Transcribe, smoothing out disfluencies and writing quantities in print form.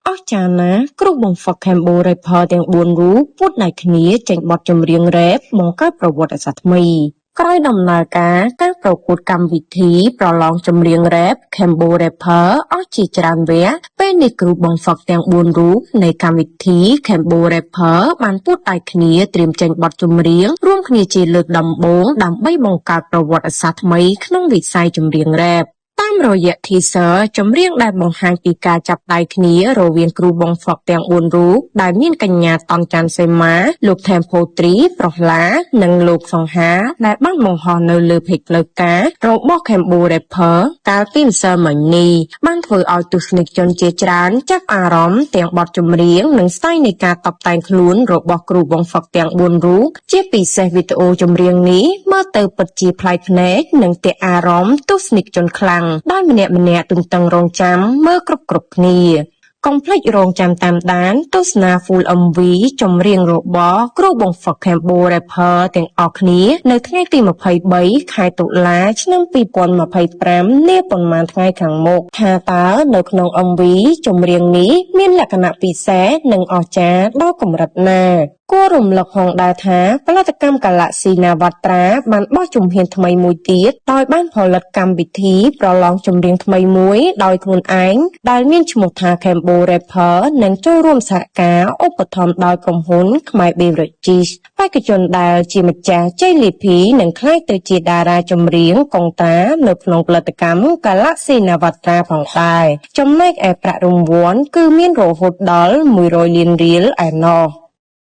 អស្ចារ្យណាស់គ្រូបង្វឹក Cambo Rapper ទាំង 4 រូបពួតដៃគ្នាចេញបទចម្រៀងរ៉េបបង្កើតប្រវត្តិសាស្ត្រថ្មីក្រោយដំណើរការប្រកួតកម្មវិធីប្រឡងចម្រៀងរ៉េប Cambo Rapper អស់ជាច្រើនវគ្គពេលនេះគ្រូបង្វឹកទាំង 4 រូបនៃកម្មវិធី Cambo Rapper បានពួតដៃគ្នាត្រៀមចេញបទចម្រៀងរួមគ្នាជាលើកដំបូងដើម្បីបង្កើតប្រវត្តិសាស្ត្រថ្មីក្នុងវិស័យចម្រៀងរ៉េបតាមរយៈ teaser ចម្រៀងដែលបង្ហាញពីការចាប់ដៃគ្នារវាងគ្រូបង្វឹកទាំង 4 រូបដែលមានកញ្ញាតនច័ន្ទសេមាលោក Tempo 3 ប្រហ្លា និងលោកសង្ហាដែលបានបង្ហោះនៅលើ page ផ្លូវការរបស់ Cambo Rapper កាលពីម្សិលមិញនេះបានធ្វើឲ្យទស្សនិកជនជាច្រើនចាប់អារម្មណ៍ទាំងបទចម្រៀងនិងស្ទាយនៃការតុបតែងខ្លួនរបស់គ្រូបង្វឹកទាំង 4 រូបជាពិសេសវីដេអូចម្រៀងនេះមើលទៅពិតជាប្លែកភ្នែកនិងទាក់អារម្មណ៍ទស្សនិកជនខ្លាំងដោយម្នាក់ៗទន្ទឹងរង់ចាំមើលគ្រប់គ្នាកុំភ្លេចរងចាំតាមដានទស្សនា Full MV ចម្រៀងរបស់គ្រូបង្វឹក Cambo Rapper ទាំងអស់គ្នានៅថ្ងៃទី 23 ខែតុលា ឆ្នាំ 2025 នាប៉ុន្មានថ្ងៃខាងមុខថាតើនៅក្នុង MV ចម្រៀងនេះមានលក្ខណៈពិសេសនិងអស្ចារ្យដល់កម្រិតណាគួររំលឹកផងដែរថាផលិតកម្ម Galaxy Navatra បានបោះជំហានថ្មីមួយទៀតដោយបានផលិតកម្មវិធីប្រឡងចម្រៀងថ្មីមួយដោយខ្លួនឯងដែលមានឈ្មោះថា Cambo Rapper និងចូលរួមសហការឧបត្ថម្ភដោយក្រុមហ៊ុនខ្មែរ Beverages បេក្ខជនដែលជាម្ចាស់ជ័យលាភីនឹងក្លាយទៅជាតារាចម្រៀងកងតានៅក្នុងផលិតកម្ម Galaxy Navatra ផងដែរចំណែកឯប្រាក់រង្វាន់គឺមានរហូតដល់100 លានរៀលឯណោះ